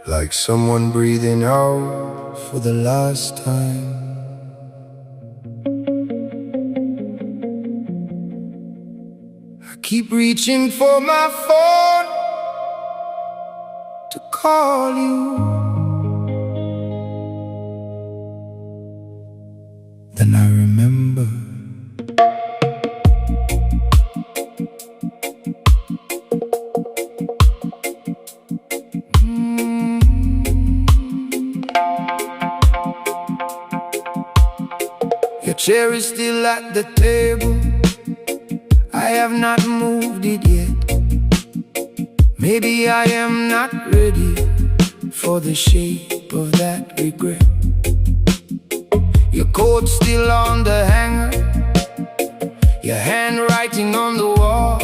Like someone breathing out for the last time. I keep reaching for my phone to call you. Then I remember. Your chair is still at the table. I have not moved it yet. Maybe I am not ready for the shape of that regret. Your coat's still on the hanger, your handwriting on the wall,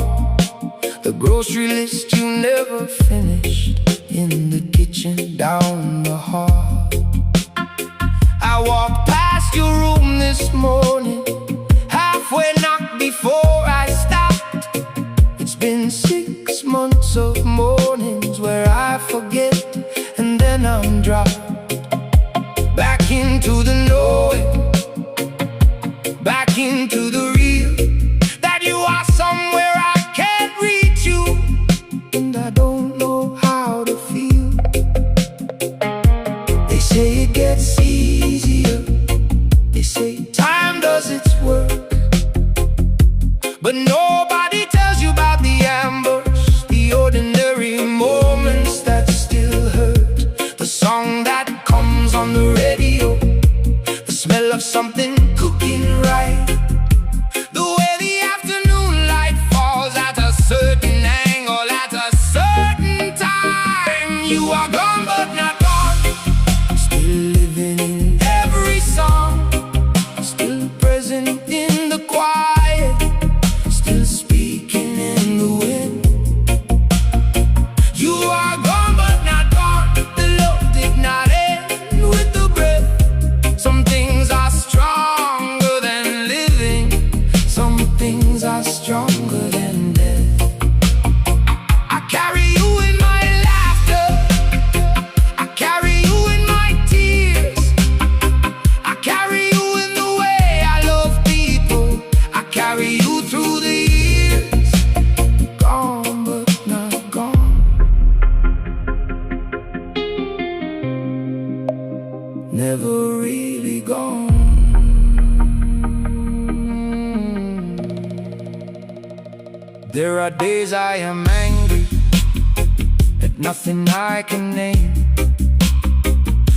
the grocery list you never finished in the kitchen down the hall. I walked past your room this morning, halfway knocked before I stopped. It's been 6 months of mornings where I forget and then I'm dropped back into the knowing, back into the real, that you are somewhere I can't reach you, and I don't know how to feel. They say it gets easier, they say time does its work, but nobody tells you about the ambush, the ordinary moments that still hurt. The song that comes on the radio, the smell of something cooking right, the way the afternoon light falls at a certain angle at a certain time. You are gone but not gone, still living in every song, still present in the quiet, still speaking in the wind. You are gone but not gone, the love did not end with the breath. Some things are stronger than living, some things are stronger than death. I carry you in my laughter, I carry you in my tears, I carry you in the way I love people, I carry you through the years. Gone but not gone, never really gone. There are days I am angry at nothing I can name,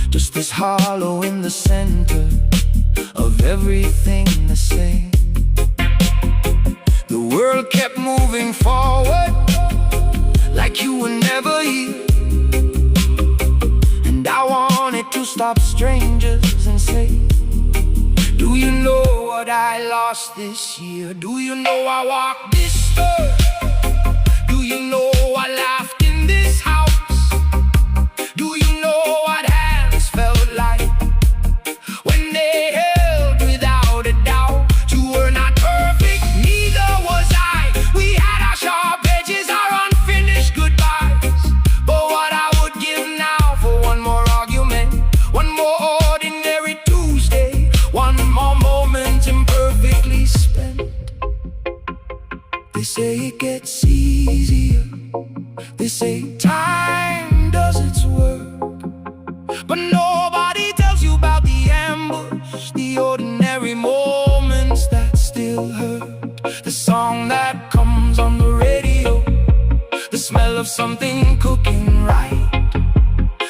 just this hollow in the center of everything the same. The world kept moving forward like you were never here, and I wanted to stop strangers and say, do you know what I lost this year? Do you know I walked this earth? Do you know I laughed in this house? Do you know what hands felt like when they held without a doubt? You were not perfect, neither was I. We had our sharp edges, our unfinished goodbyes, but what I would give now for one more argument, one more ordinary Tuesday, one more moment imperfectly spent. They say it gets easier, they say time does its work, but nobody tells you about the ambush, the ordinary moments that still hurt. The song that comes on the radio, the smell of something cooking right,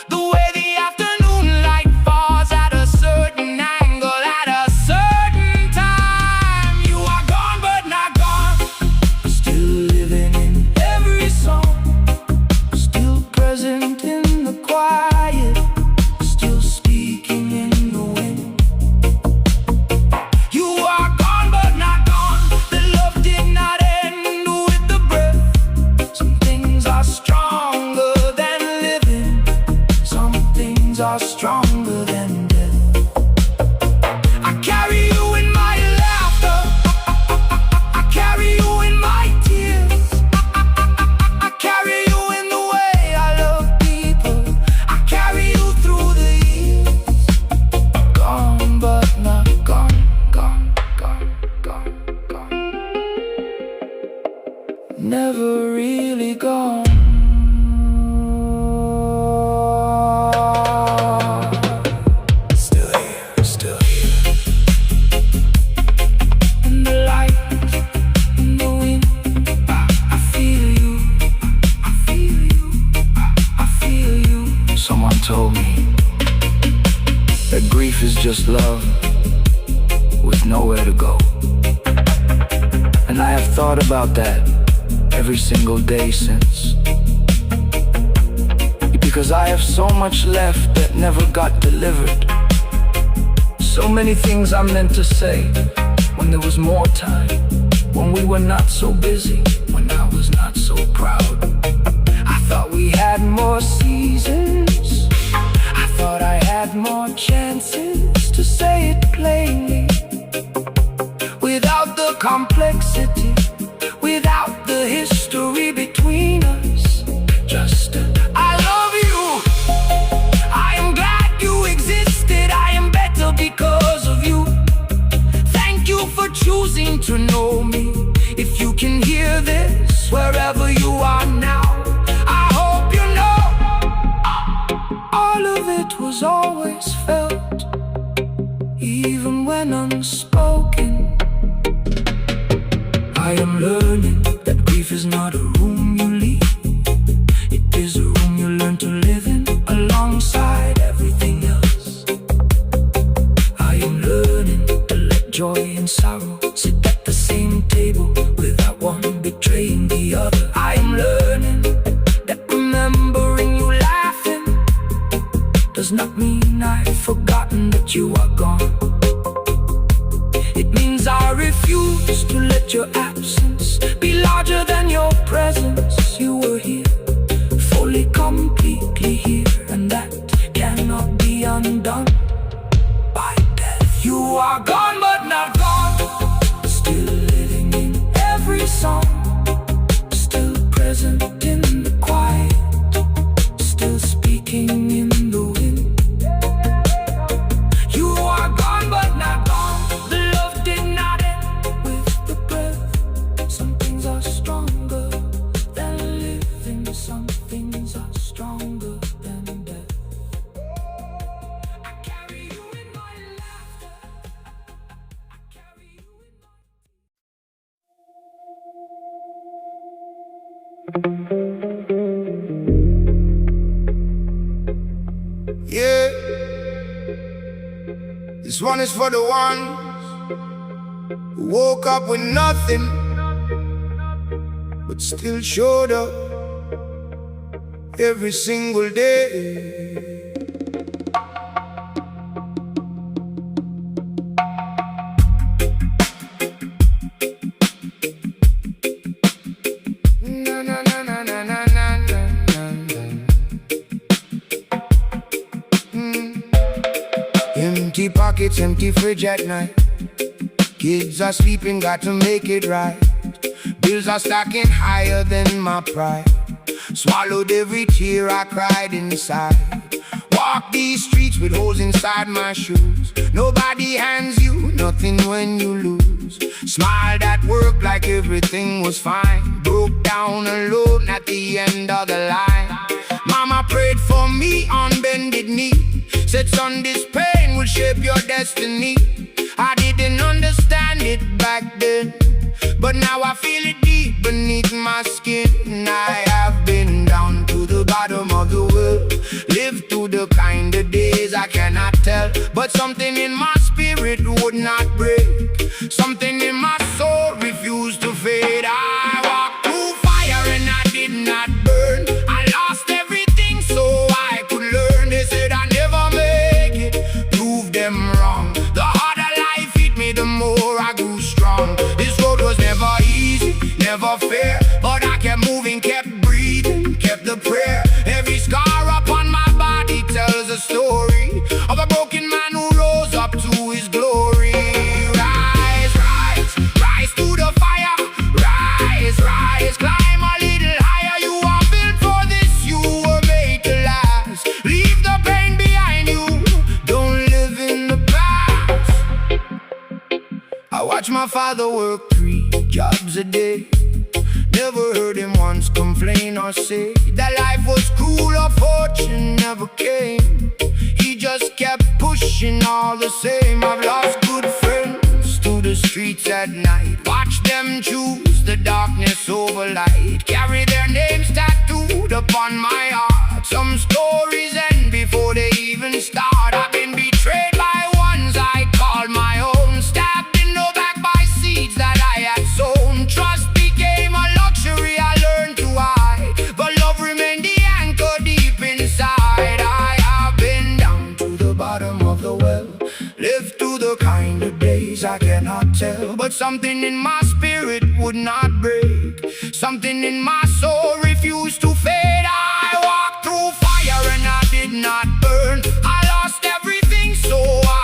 the way the afternoon light falls at a certain angle at a certain time. You are gone but not gone, still living in every song, still present in the quiet, still speaking in the wind. You are gone but not gone, the love did not end with the breath. Some things are stronger than living. never really gone. Still here, still here. In the light, in the wind, I feel you, I feel you, I feel you. Someone told me that grief is just love with nowhere to go. And I have thought about that every single day since. Because I have so much left that never got delivered. So many things I meant to say when there was more time, when we were not so busy, when I was not so proud. I thought we had more seasons, I thought I had more chances to say it plainly, without the complexity, without the history between us. Just I love you, I am glad you existed, I am better because of you. Thank you for choosing to know me. If you can hear this, wherever you are now, I hope you know all of it was always felt, even when unspoken. I am learning that grief is not a room you leave. It is a room you learn to live in, alongside everything else. I am learning to let joy and sorrow sit at the same table, without one betraying the other. I am learning that remembering you laughing does not mean I've forgotten that you are gone. It means I refuse to let your absence be larger than your presence. You were here, fully, completely here, and that cannot be undone by death. You are gone but not gone, still living in every song, still present in the quiet, still speaking in the wind. You are gone but not gone, the love did not end with the breath. Some things are stronger than living, some things are stronger than death. I carry you in my laughter, I carry you in my... Yeah, this one is for the ones who woke up with nothing, but still showed up every single day. Na, na, na, na, na, na, na, na, na. Empty pockets, empty fridge at night. Kids are sleeping, got to make it right. Bills are stacking higher than my pride. Swallowed every tear I cried inside. Walk these streets with holes inside my shoes. Nobody hands you nothing when you lose. Smiled at work like everything was fine. Broke down alone at the end of the line. Mama prayed for me on bended knee. Said, son, this pain will shape your destiny. I didn't understand it back then, but now I feel it deep beneath my skin. I have been down to the bottom of the world, lived through the kind of days I cannot tell. But something in my spirit would not break, something in my soul refused to fade. I walked through fire and I did not burn. I lost everything so I could learn. They said I never make it, prove them wrong. The harder life hit me, the more I grew strong. This road was never easy, never fair, but I kept moving, kept breathing, kept the prayer. Every scar upon my body tells a story of a broken man who rose up to his glory. Rise, rise, rise to the fire. Rise, rise, climb a little higher. You are built for this, you were made to last. Leave the pain behind you, don't live in the past. I watch my father work 3 jobs a day. Never heard him once complain or say that life was cruel or fortune never came. He just kept pushing all the same. I've lost good friends to the streets at night. Watch them choose the darkness over light. Carry their names tattooed upon my heart. Some stories end before they even start. I've been betrayed by ones I call my own. Stabbed in the back by seeds that I had sown. Trust became a luxury I learned to hide, but love remained the anchor deep inside. I have been down to the bottom of the well, lived through the kind of days I cannot tell, but something in my spirit would not break. Something in my soul refused to fade. I walked through fire and I did not burn. I lost everything so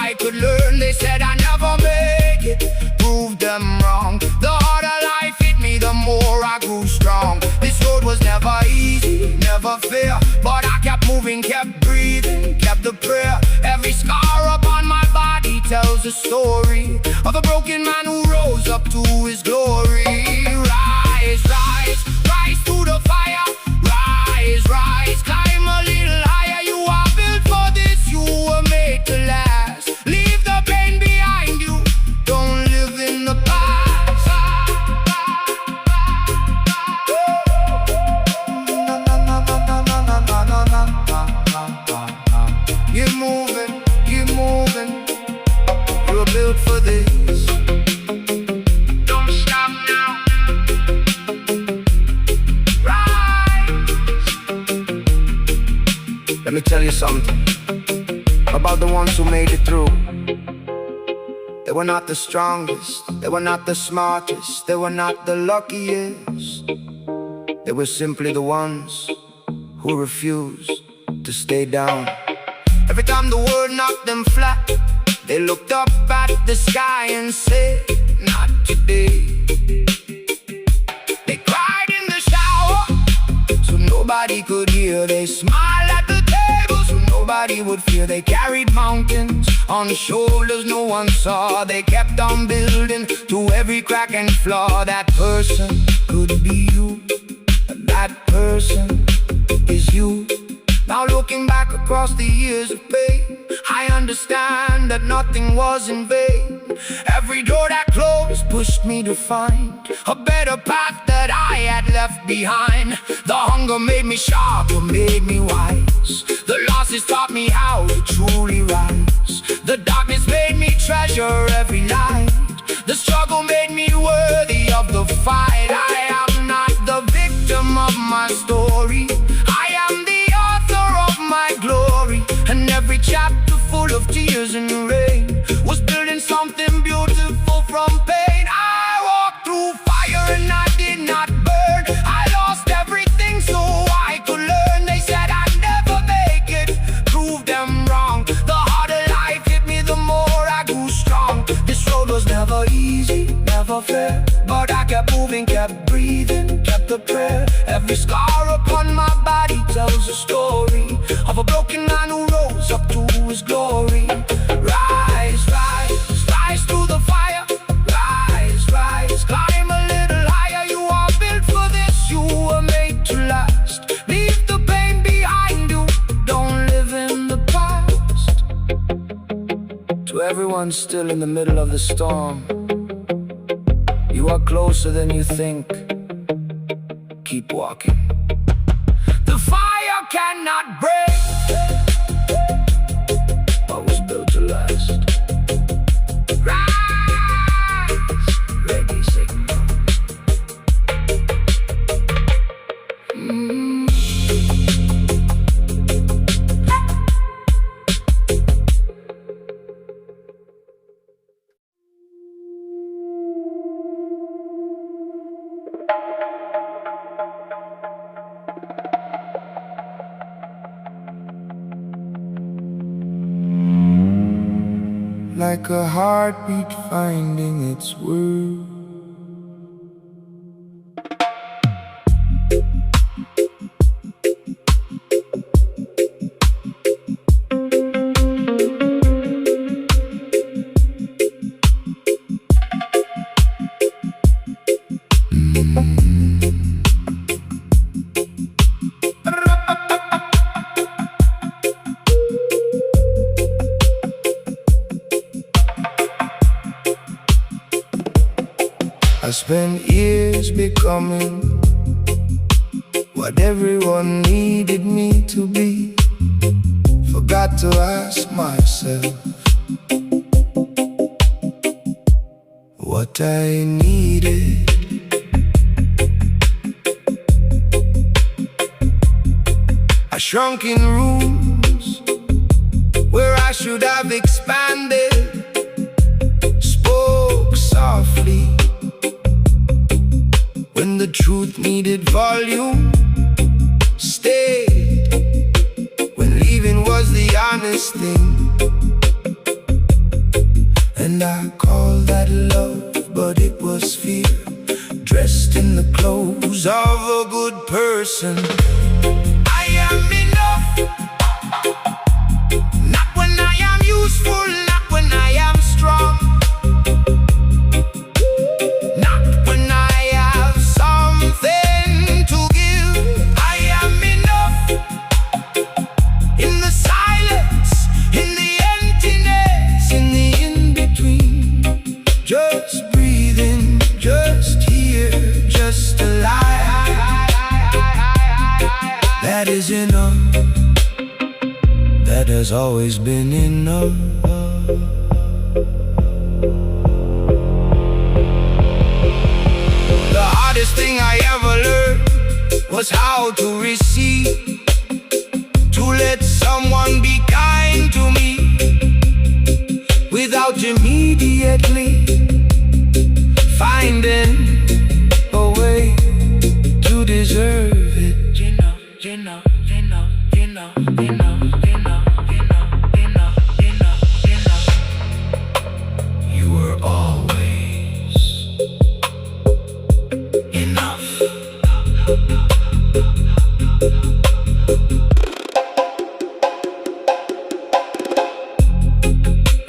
I could learn. They said I never make it, proved them wrong. The harder life hit me, the more I grew strong. This road was never easy, never fair, but I kept moving, kept breathing, kept the prayer. Every scar upon my body tells a story of a broken man who rose up to his glory. Rise, rise, rise through the fire. Rise, rise, climb a little higher. You are built for this, you were made to last. Leave the pain behind you, don't live in the past. Keep moving, keep moving. You're built for this. Don't stop now. Let me tell you something about the ones who made it through. They were not the strongest, they were not the smartest, they were not the luckiest. They were simply the ones who refused to stay down. Every time the world knocked them flat, they looked up at the sky and said, not today. They cried in the shower so nobody could hear. They smiled at the table so nobody would fear. They carried mountains on shoulders no one saw. They kept on building to every crack and flaw. That person could be you, and that person is you. Now looking back across the years of pain, I understand that nothing was in vain. Every door that closed pushed me to find a better path that I had left behind. The hunger made me sharper, made me wise. The losses taught me how to truly rise. The darkness made me treasure every light. The struggle made me worthy of the fight. I am not the victim of my story, I am the author of my glory. And every chapter full of tears and rain was building something beautiful from pain. I walked through fire and I did not burn. I lost everything so I could learn. They said I'd never make it, proved them wrong. The harder life hit me, the more I grew strong. This road was never easy, never fair, but I kept moving, kept breathing, kept the prayer. Every scar upon my body tells a story of a broken man who rose up to his glory. Rise, rise, rise through the fire. Rise, rise, climb a little higher. You are built for this, you were made to last. Leave the pain behind you, don't live in the past. To everyone still in the middle of the storm, you are closer than you think. Keep walking. The fire cannot break what was built to last. Rise, reggae signal. Like a heartbeat finding its word. I spent years becoming what everyone needed me to be. Forgot to ask myself what I needed. I shrunk in rooms where I should have expanded. Spoke softly when the truth needed volume. Stayed when leaving was the honest thing. And I called that love, but it was fear, dressed in the clothes of a good person. I am enough, not when I am useful, not when I am strong, not when I have something to give. I am enough in the silence, in the emptiness, in the in-between. Just breathing, just here, just alive. That is enough. That has always been enough. The hardest thing I ever learned was how to receive, to let someone be kind to me without immediately finding a way to deserve it. You know. You were always enough.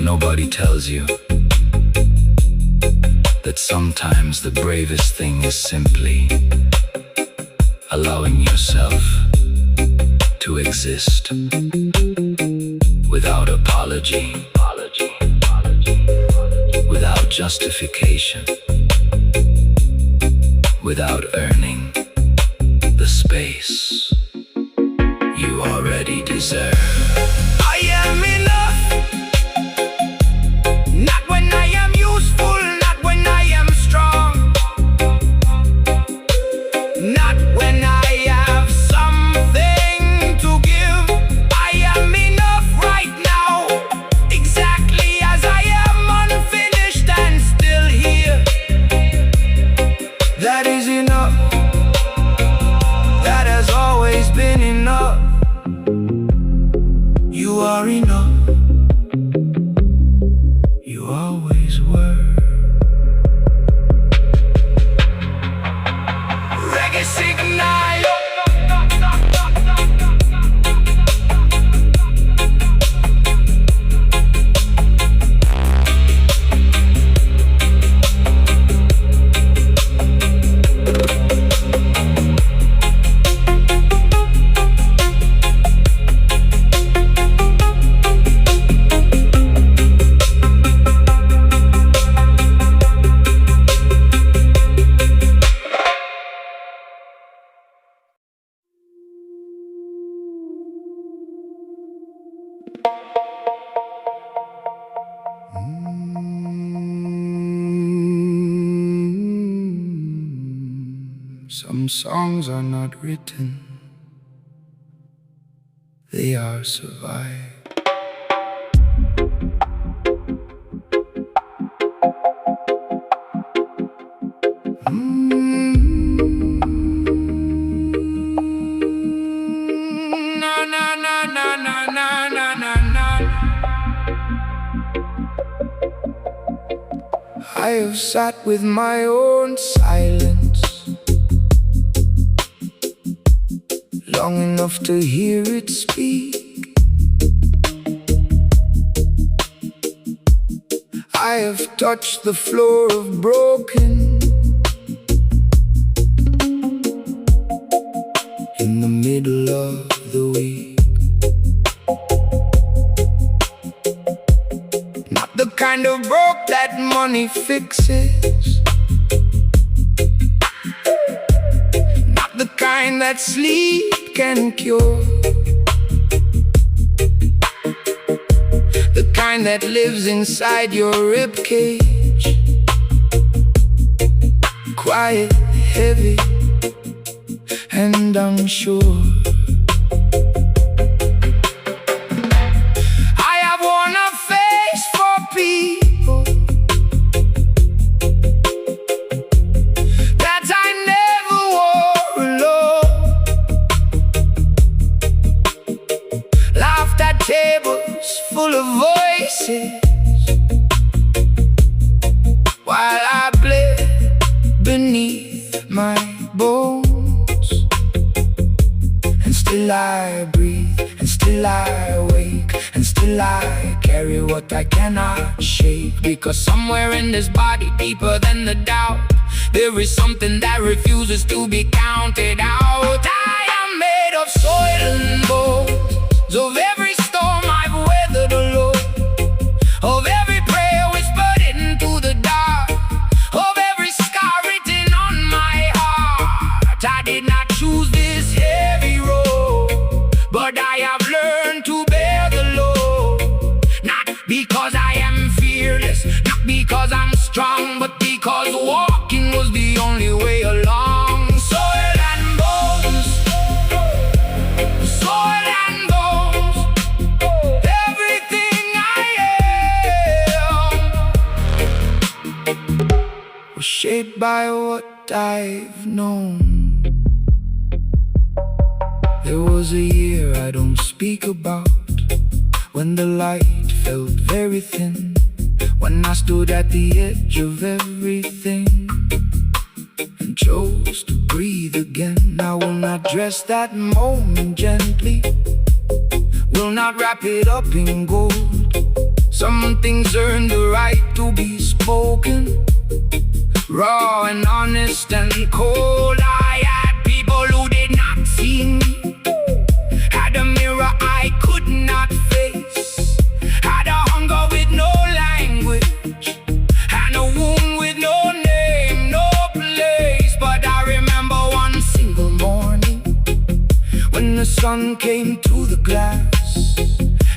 Nobody tells you that sometimes the bravest thing is simply allowing yourself to exist without apology, without justification, without earning the space you already deserve. I am enough, not when I am useful, not when I am strong, not when I have something to give. I am enough right now, exactly as I am, unfinished and still here. That is enough. That has always been enough. You are enough. You always were. Reggae signal. Some songs are not written, they are survived. I have sat with my own silence long enough to hear it speak. I have touched the floor of broken in the middle of the week. Not the kind of broke that money fixes, that sleep can cure, the kind that lives inside your ribcage, quiet, heavy, and unsure. I have worn a face for people that I never wore alone. Laughed at tables full of voices while I bled beneath my bones. And still I breathe, and still I wake, and still I carry what I cannot shake. Because somewhere in this body, deeper than the doubt, there is something that refuses to be counted out. I am made of soil and bones, of every storm I've weathered alone, of every prayer whispered into the dark, of every scar written on my heart. I did not choose this heavy road, but I have learned to bear the load. Not because I am fearless, not because I'm strong, but because walking was the only way along. Soil and bones, soil and bones, everything I am was shaped by what I've known. There was a year I don't speak about, when the light felt very thin, when I stood at the edge of everything and chose to breathe again. I will not dress that moment gently, will not wrap it up in gold. Some things earn the right to be spoken, raw and honest and cold. I had people who did not see me, had a mirror I could not face, had a hunger with no language, and a wound with no name, no place. But I remember one single morning when the sun came through the glass,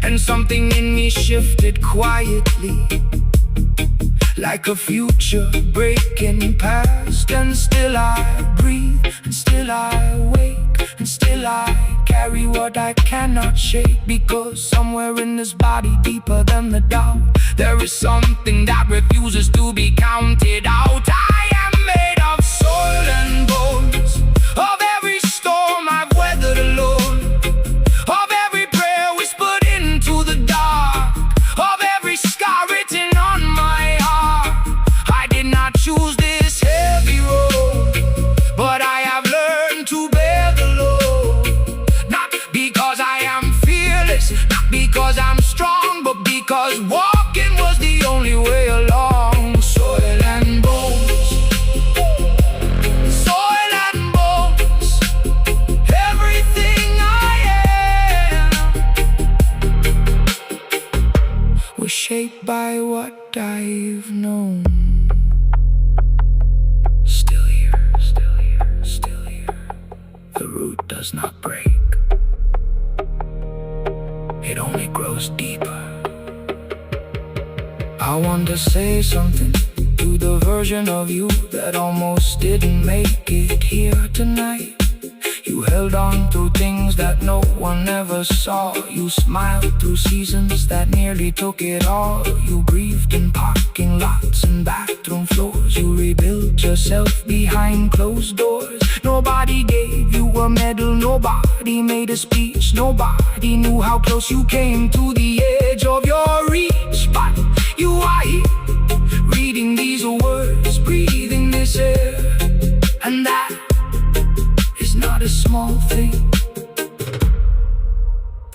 and something in me shifted quietly, like a future breaking past. And still I breathe, and still I wake, and still I carry what I cannot shake. Because somewhere in this body, deeper than the doubt, there is something that refuses to be counted out. I am made of soil and bones, of every storm I've weathered alone, of every prayer whispered into the dark, of every scar written on my heart. I did not choose this heavy road, but I have learned to bear the load. Not because I am fearless, not because I'm strong, but because walking was the only way along. Soil and bones, soil and bones, everything I am was shaped by what I've known. Still here, still here, still here. The root does not break, it only grows deeper. I want to say something to the version of you that almost didn't make it here tonight. You held on through things that no one ever saw. You smiled through seasons that nearly took it all. You breathed in parking lots and bathroom floors. You rebuilt yourself behind closed doors. Nobody gave you a medal, nobody made a speech, nobody knew how close you came to the edge of your reach. But you are here, reading these words, breathing this air, and that is not a small thing.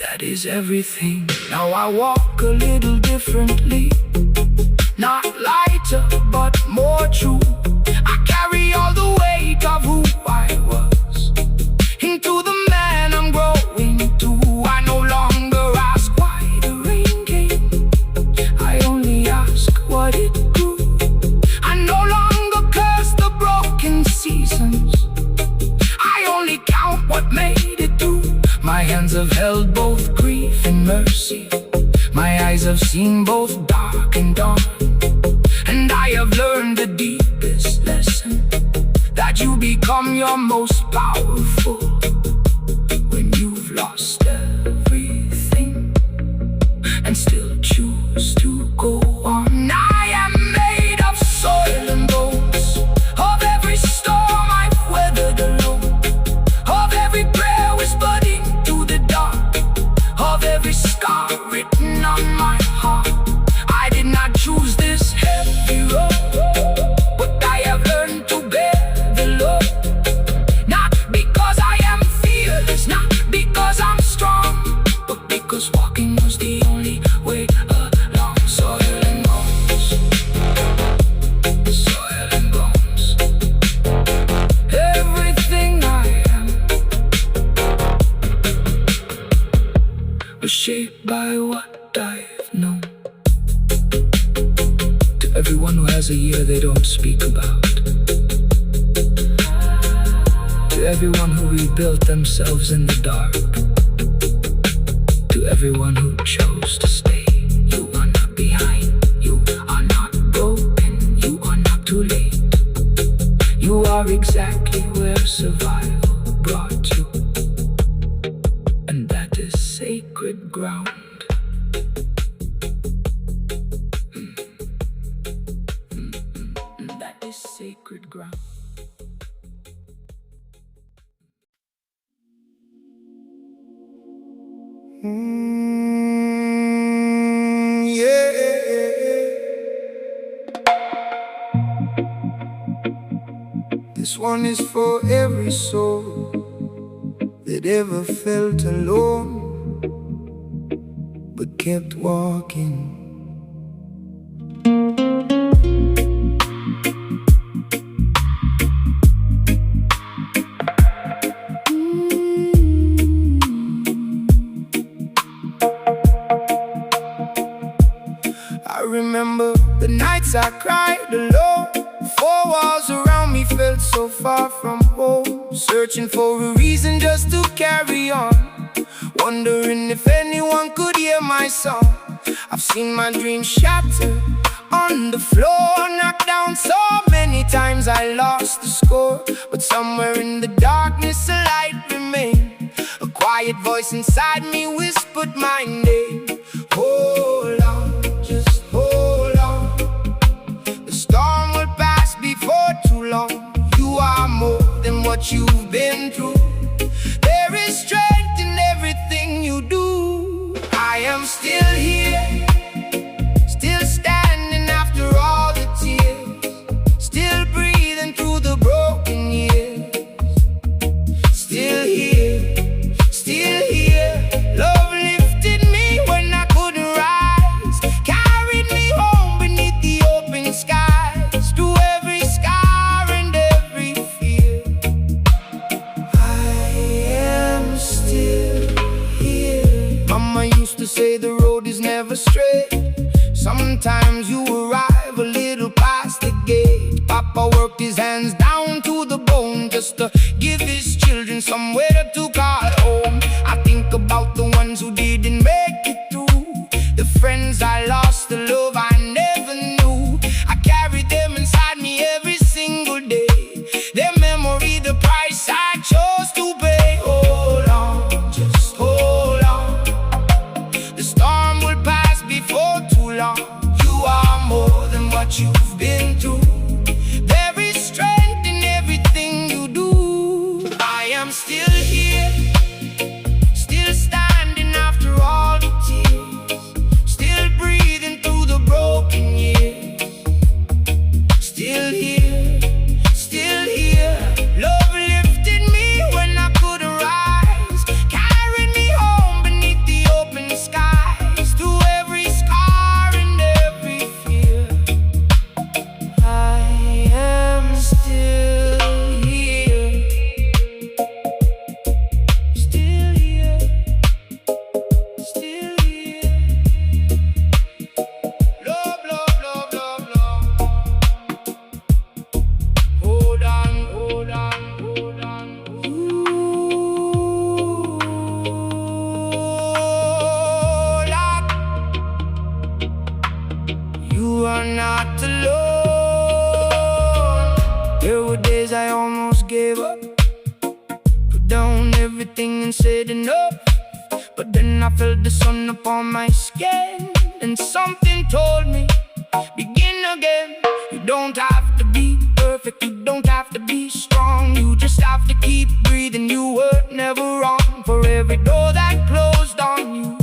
That is everything. Now I walk a little differently, not lighter, but more true. I carry all the weight of who I was into the man I'm growing to. I no longer ask why the rain came, I only ask what it grew. I no longer curse the broken seasons, I only count have held both grief and mercy. My eyes have seen both dark and dawn. And I have learned the deepest lesson, that you become your most powerful when you've lost everything and still choose to go on. I am made of soil and bones, of every storm I've weathered alone, of every prayer whispered into the dark, of every scar written on my heart. I did not choose this heavy road, but I have learned to bear the load. Not because I am fearless, not because I'm strong, but because walking was the only way along. Soil and bones, soil and bones. Everything I am was shaped by what I've known. To everyone who has a year they don't speak about, to everyone who rebuilt themselves in the dark, to everyone who chose to stay, you are not behind, you are not broken, you are not too late. You are exactly where survival brought you, and that is sacred ground. That is sacred ground. This one is for every soul that ever felt alone but kept walking. I remember the nights I cried alone. Four walls around me felt so far from home, searching for a reason just to carry on, wondering if anyone could hear my song. I've seen my dreams shattered on the floor, knocked down so many times I lost the score. But somewhere in the darkness a light remained. A quiet voice inside me whispered my name. Hold on, just hold on. The storm will pass before too long. You are more than what you've been through. There is strength in everything you do. I am still here, still standing after all the tears, still breathing through the broken years. Still here, still here. Love lifted me when I couldn't rise, carried me home beneath the open skies, through every scar and every fear. I am still here. Mama used to say the road is never straight. Sometimes you arrive a little past the gate. Papa worked his hands down to the bone just to give his children somewhere to call home. I think about the ones who didn't make it through, the friends I lost, the love I never knew. I carry them inside me every single day, their memory, the price I chose to pay. Hold on, just hold on. The storm will pass before too long. You are more than what you've been through. There is strength in everything you do. I am still here, gave up, put down everything and said enough. But then I felt the sun upon my skin, and something told me, begin again. You don't have to be perfect, you don't have to be strong, you just have to keep breathing. You were never wrong. For every door that closed on you,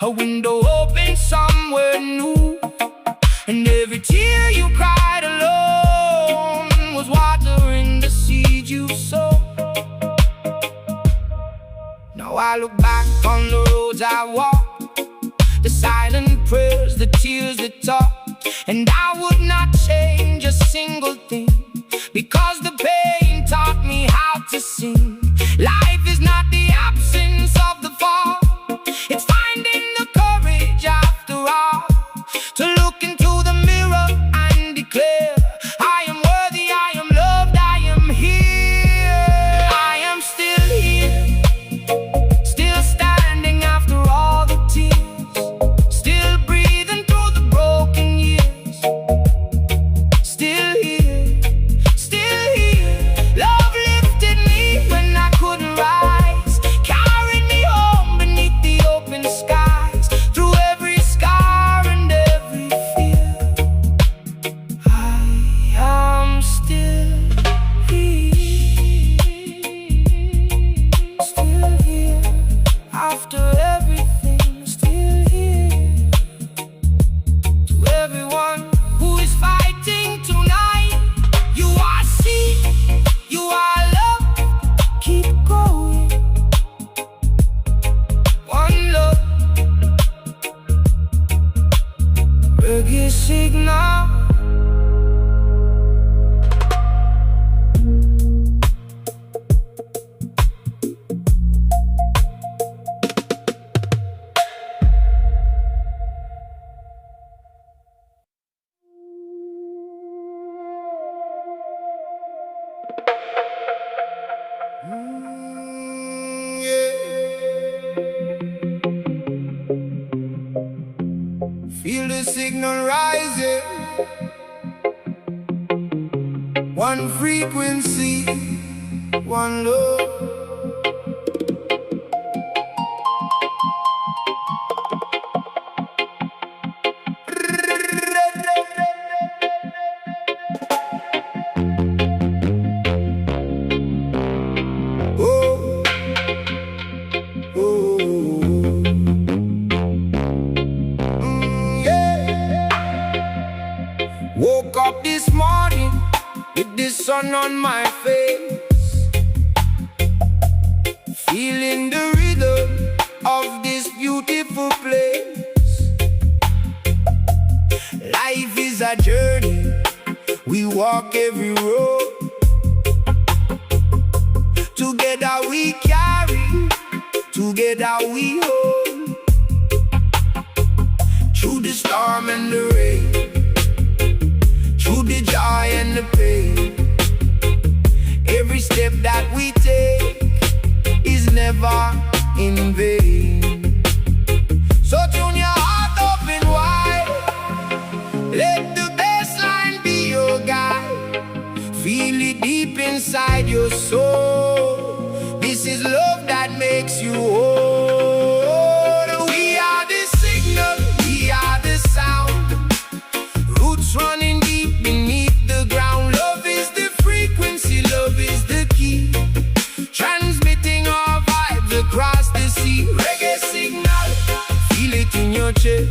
a window opened somewhere new. And every tear you cried alone was watering the seed you sowed. Now I look back on the roads I walked, the silent prayers, the tears that talked, and I would not change a single thing, because the pain taught me how to sing. Life is not the absence of the fall, it's finding the courage after all to look into the mirror and declare, I am worthy, I am loved, I am here. I am still here, still standing after all the tears, still breathing through the broken years. Still here, still here. Love lifted me when I couldn't rise, carried me home beneath the open skies. Through every scar and every fear, I am still here, still here. After everything, still here. To everyone who is fighting tonight, you are seen, you are loved. Keep going. One love. Reggae signal. Feel the signal rising, one frequency, one love. Oh, oh. Woke up this morning with the sun on my face, feeling the rhythm of this beautiful place. Life is a journey, we walk every road. Together we carry, together we hold. Through the storm and the rain, through the joy and the pain, every step that we take is never in vain. So tune your heart open wide, let the bassline be your guide. Feel it deep inside your soul, this is love that makes you whole. We are the signal, we are the sound, roots running deep beneath the ground. Love is the frequency, love is the key, transmitting our vibes across the sea. Reggae signal, feel it in your chest.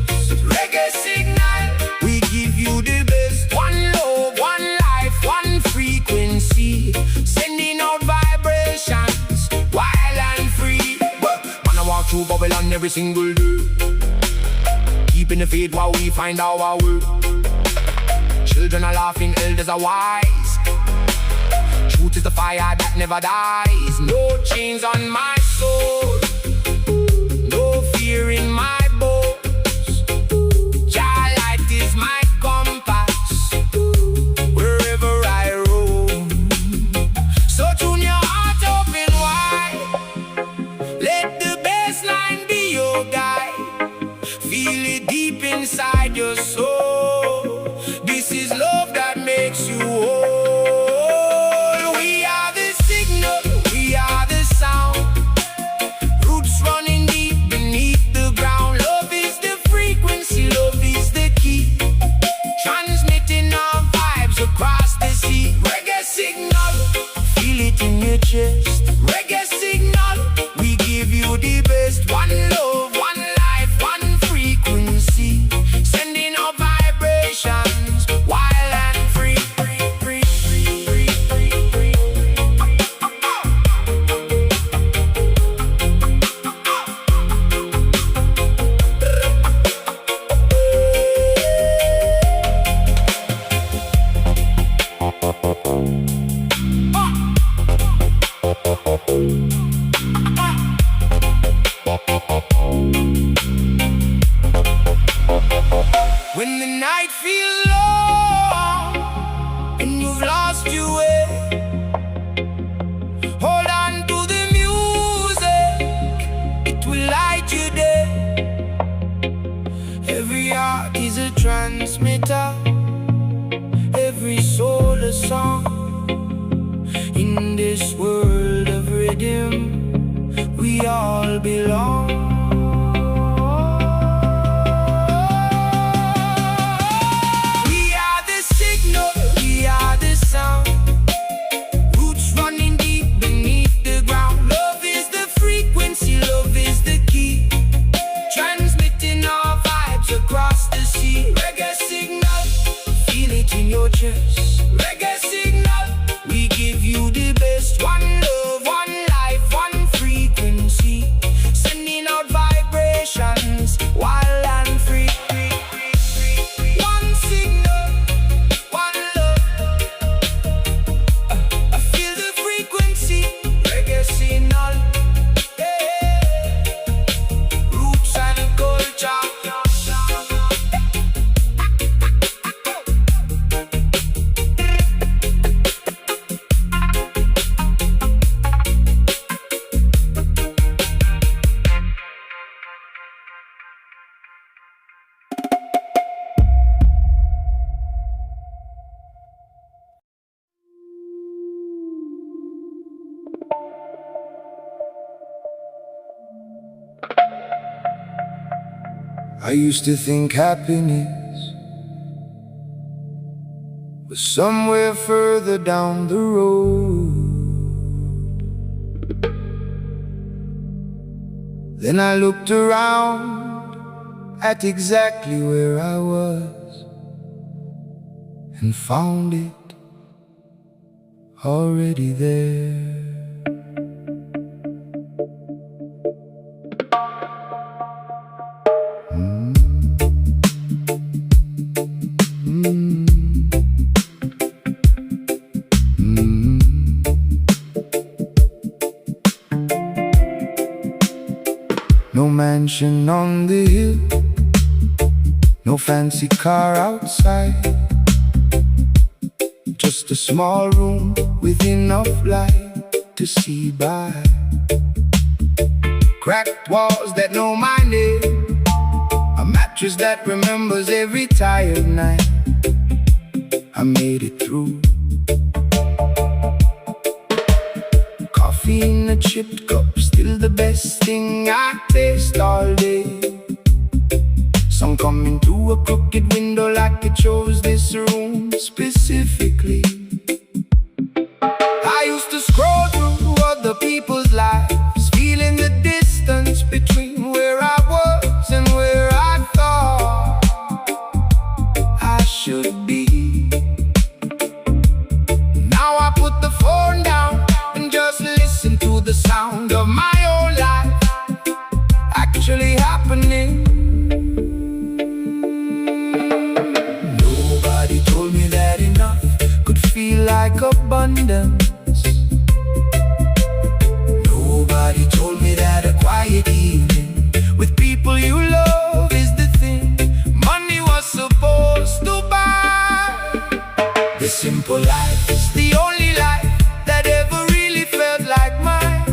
Reggae signal, we give you the best. One love, one life, one frequency, sending out vibrations, wild and free. Wanna walk through Babylon every single day, keeping the faith while we find our way. Children are laughing, elders are wise. Truth is the fire that never dies. No chains on my soul, no fear in my bones. Jah light is my compass wherever I roam. So tune your heart open wide, let the bassline be your guide. Feel it deep inside your soul, this is love that makes you whole. We chest. Reggae signal, we give you the best. One love, one life, one frequency, sending out vibrations, wild and free. When the night feels long and you've lost your way, hold on to the music, it will light your day. Every heart is a transmitter, every soul a song. In this world of rhythm, we all belong. Reggae signal, feel it in your chest. Reggae signal, we give you the best. One love, one life, one frequency, sending out vibrations, wild and free. One signal, one love, I feel the frequency. Reggae signal, yeah. Roots and culture. I used to think happiness was somewhere further down the road. Then I looked around at exactly where I was and found it already there. No mansion on the hill, no fancy car outside, just a small room with enough light to see by. Cracked walls that know my name, a mattress that remembers every tired night. I made it through. Coffee in a chipped cup, still the best thing I taste all day. Sun coming through a crooked window like it chose this room specifically. I used to scroll through other people's lives, feeling the distance between where I was and where I thought I should be. Now I put the phone down and just listen to the sound of my own life actually happening. Nobody told me that enough could feel like abundance. Nobody told me that a quiet evening with people you love is the thing money was supposed to buy. The simple life is the only life that ever really felt like mine.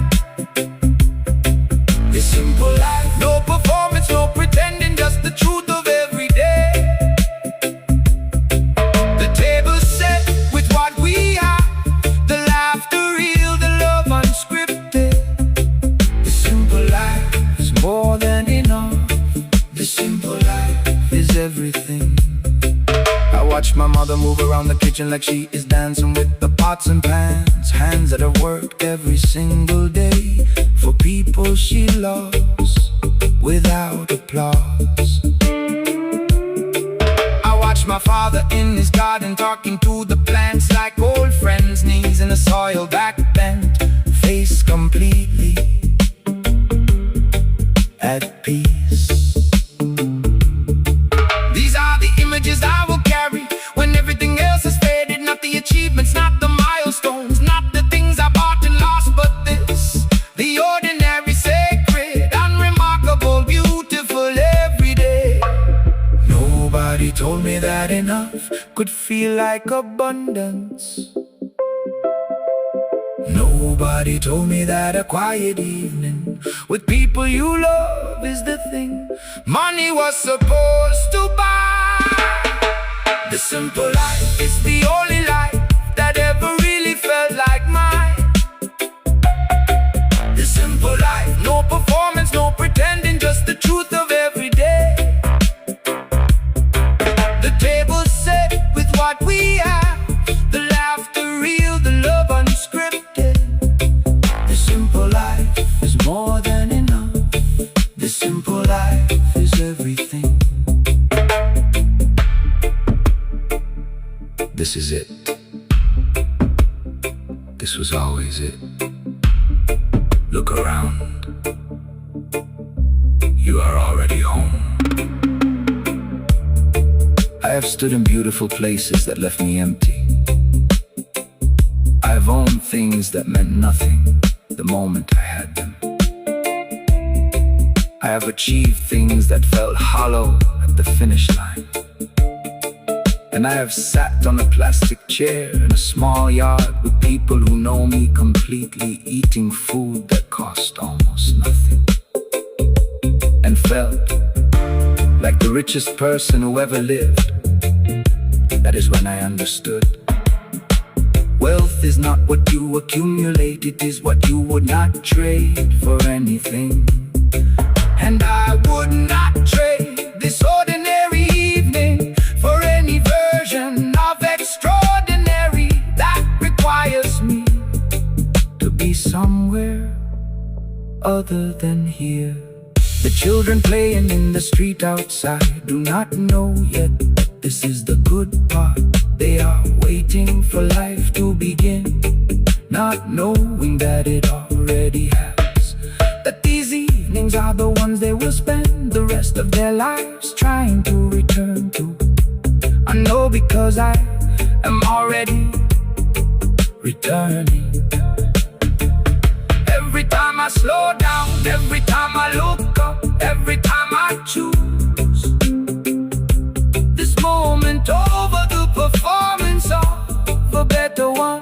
The simple life, no performance, no pretending, just the truth of every day. The table set with what we have, the laughter real, the love unscripted. The simple life is more than enough. The simple life is everything. I watch my mother move around the kitchen like she is dancing with the pots and pans, hands that have worked every single day for people she loves without applause. I watch my father in his garden talking to the plants like old friends, knees in the soil, back bent, face completely at peace. These are the images I will carry when everything else has faded. Not the achievements, not the milestones, not the things I bought and lost, but this, the ordinary, sacred, unremarkable, beautiful every day. Nobody told me that enough could feel like abundance. Nobody told me that a quiet evening with people you love is the thing money was supposed to buy. The simple life is the only life that ever really felt like mine. The simple life, no performance, no pretending, just the truth of every day. The table set with what we have, the laughter real, the love unscripted. The simple life is more than enough. The simple life is everything. This is it. This was always it. Look around. You are already home. I have stood in beautiful places that left me empty. I have owned things that meant nothing the moment I had them. I have achieved things that felt hollow at the finish line. And I have sat on a plastic chair in a small yard with people who know me completely, eating food that cost almost nothing, and felt like the richest person who ever lived. That is when I understood. Wealth is not what you accumulate, it is what you would not trade for anything. And I would not trade this ordinary evening for any version of extraordinary that requires me to be somewhere other than here. The children playing in the street outside do not know yet that this is the good part. They are waiting for life to begin, not knowing that it already has. That these evenings are the ones they will spend the rest of their lives trying to return to. I know because I am already returning. Every time I slow down, every time I look up, every time I choose this moment over the performance of a better one.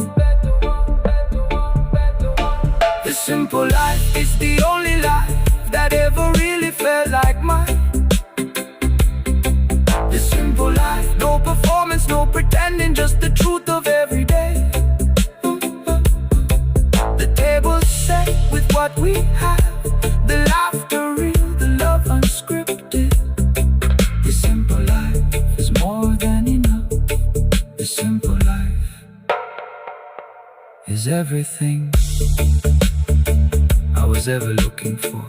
The simple life is the only life that ever really felt like mine. The simple life, no performance, no pretending, just the truth of every day. The table's set with what we have, the laughter real, the love unscripted. The simple life is more than enough. The simple life is everything I was ever looking for.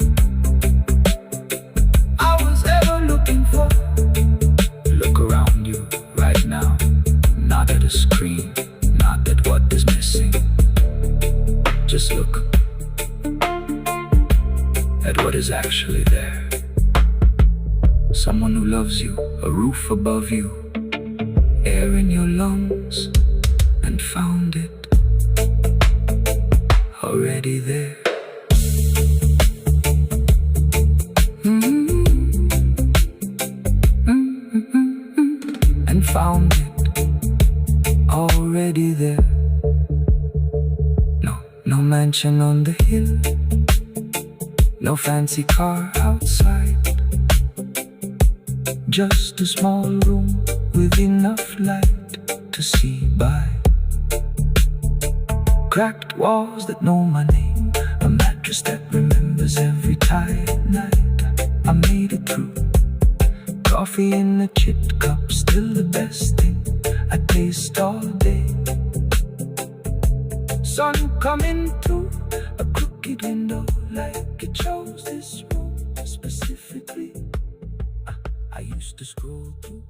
I was ever looking for. Look around you right now, not at a screen, not at what is missing. Just look at what is actually there. Someone who loves you, a roof above you, air in your lungs, and found it already there. And found it already there. No mansion on the hill, no fancy car outside, just a small room with enough light to see by. Cracked walls that know my name, a mattress that remembers every tired night. I made it through. Coffee in a chit cup, still the best thing I taste all day. sun coming through a crooked window, like it chose this room specifically. I used to scroll through